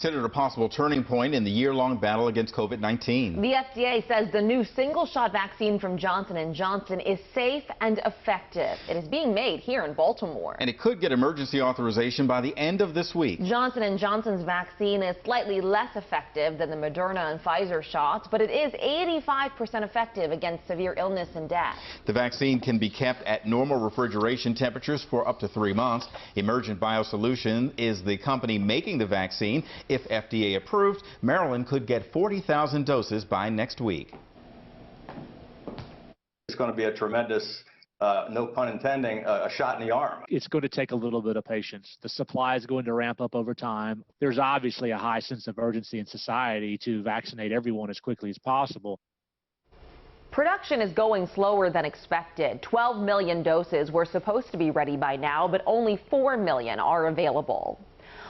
Considered a possible turning point in the year-long battle against COVID-19. The FDA says the new single-shot vaccine from Johnson & Johnson is safe and effective. It is being made here in Baltimore. And it could get emergency authorization by the end of this week. Johnson & Johnson's vaccine is slightly less effective than the Moderna and Pfizer shots, but it is 85% effective against severe illness and death. The vaccine can be kept at normal refrigeration temperatures for up to 3 months. Emergent Biosolutions is the company making the vaccine. If FDA approved, Maryland could get 40,000 doses by next week. It's going to be a tremendous, no pun intending, a shot in the arm. It's going to take a little bit of patience. The supply is going to ramp up over time. There's obviously a high sense of urgency in society to vaccinate everyone as quickly as possible. Production is going slower than expected. 12 million doses were supposed to be ready by now, but only 4 million are available.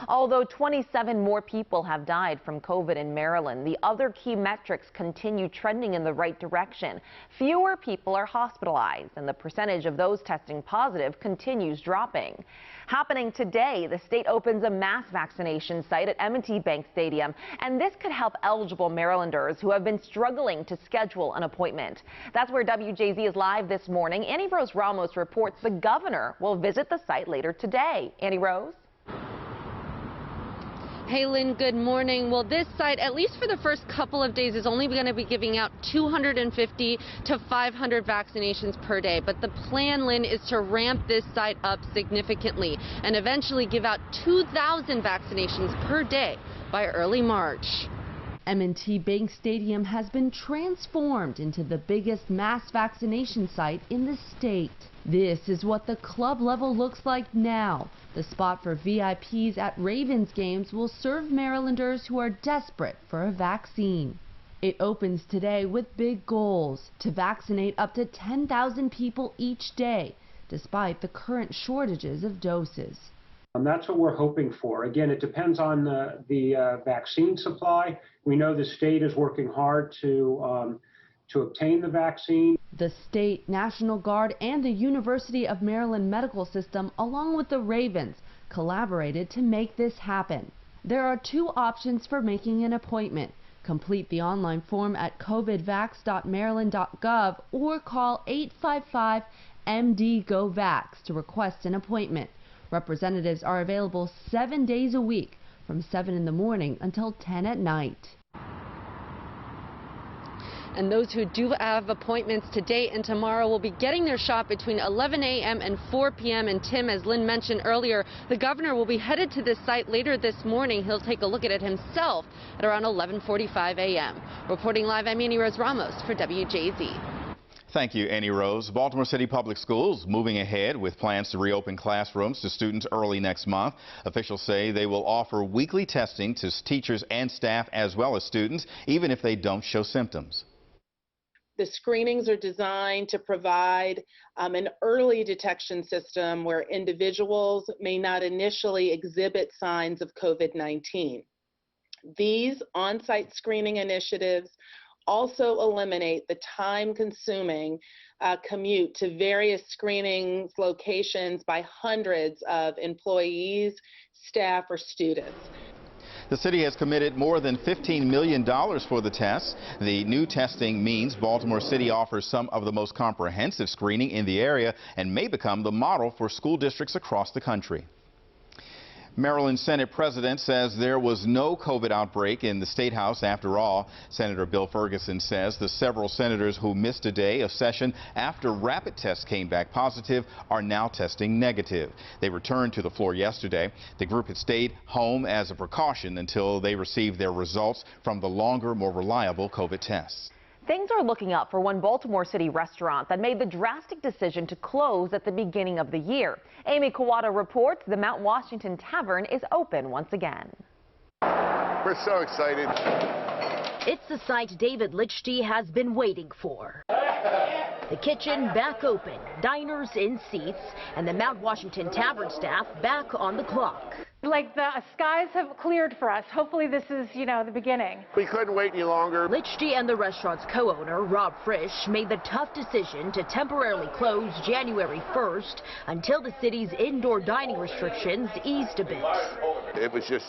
Although 27 more people have died from COVID in Maryland, the other key metrics continue trending in the right direction. Fewer people are hospitalized, and the percentage of those testing positive continues dropping. Happening today, the state opens a mass vaccination site at M&T Bank Stadium, and this could help eligible Marylanders who have been struggling to schedule an appointment. That's where WJZ is live this morning. Annie Rose Ramos reports the governor will visit the site later today. Annie Rose? Hey, Lynn, good morning. Well, this site, at least for the first couple of days, is only going to be giving out 250 to 500 vaccinations per day. But the plan, Lynn, is to ramp this site up significantly and eventually give out 2,000 vaccinations per day by early March. M&T Bank Stadium has been transformed into the biggest mass vaccination site in the state. This is what the club level looks like now. The spot for VIPs at Ravens games will serve Marylanders who are desperate for a vaccine. It opens today with big goals to vaccinate up to 10,000 people each day, despite the current shortages of doses. That's what we're hoping for. Again, it depends on the vaccine supply. We know the state is working hard to obtain the vaccine. The state, National Guard, and the University of Maryland Medical System, along with the Ravens, collaborated to make this happen. There are 2 options for making an appointment. Complete the online form at covidvax.maryland.gov or call 855-MD-GO-VAX to request an appointment. Representatives are available 7 days a week from 7 in the morning until 10 at night. And those who do have appointments today and tomorrow will be getting their shot between 11 a.m. and 4 p.m. And Tim, as Lynn mentioned earlier, the governor will be headed to this site later this morning. He'll take a look at it himself at around 11:45 a.m. Reporting live, I'm Annie Rose Ramos for WJZ. Thank you, Annie Rose. Baltimore City Public Schools moving ahead with plans to reopen classrooms to students early next month. Officials say they will offer weekly testing to teachers and staff as well as students, even if they don't show symptoms. The screenings are designed to provide an early detection system where individuals may not initially exhibit signs of COVID-19. These on-site screening initiatives also eliminate the time-consuming commute to various screening locations by hundreds of employees, staff, or students. The city has committed more than $15 million for the tests. The new testing means Baltimore City offers some of the most comprehensive screening in the area and may become the model for school districts across the country. Maryland Senate President says there was no COVID outbreak in the State House after all. Senator Bill Ferguson says the several senators who missed a day of session after rapid tests came back positive are now testing negative. They returned to the floor yesterday. The group had stayed home as a precaution until they received their results from the longer, more reliable COVID tests. Things are looking up for one Baltimore City restaurant that made the drastic decision to close at the beginning of the year. Amy Kawada reports the Mount Washington Tavern is open once again. We're so excited. It's the sight David Lichty has been waiting for. The kitchen back open, diners in seats, and the Mount Washington Tavern staff back on the clock. Like the skies have cleared for us. Hopefully this is, the beginning. We couldn't wait any longer. Lichty and the restaurant's co-owner, Rob Frisch, made the tough decision to temporarily close January 1st until the city's indoor dining restrictions eased a bit. It was just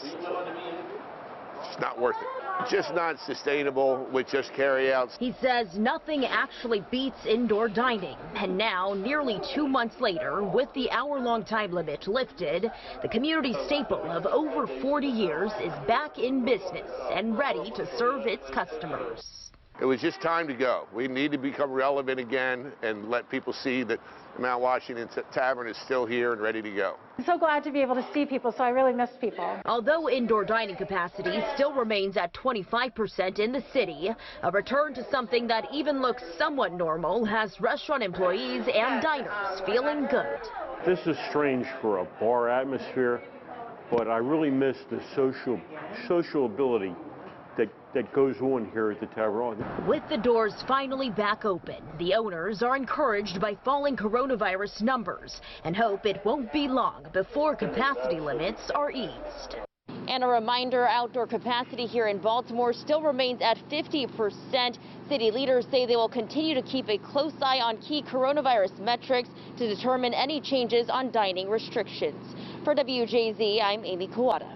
not worth it. Just not sustainable with just carryouts. He says nothing actually beats indoor dining. And now, nearly 2 months later, with the hour-long time limit lifted, the community staple of over 40 years is back in business and ready to serve its customers. It was just time to go. We need to become relevant again and let people see that the Mount Washington Tavern is still here and ready to go. I'm so glad to be able to see people, so I really miss people. Although indoor dining capacity still remains at 25% in the city, a return to something that even looks somewhat normal has restaurant employees and diners feeling good. This is strange for a bar atmosphere, but I really miss the sociability that goes on here at the tavern. With the doors finally back open, the owners are encouraged by falling coronavirus numbers and hope it won't be long before capacity limits are eased. And a reminder, outdoor capacity here in Baltimore still remains at 50%. City leaders say they will continue to keep a close eye on key coronavirus metrics to determine any changes on dining restrictions. For WJZ, I'm Amy Kawada.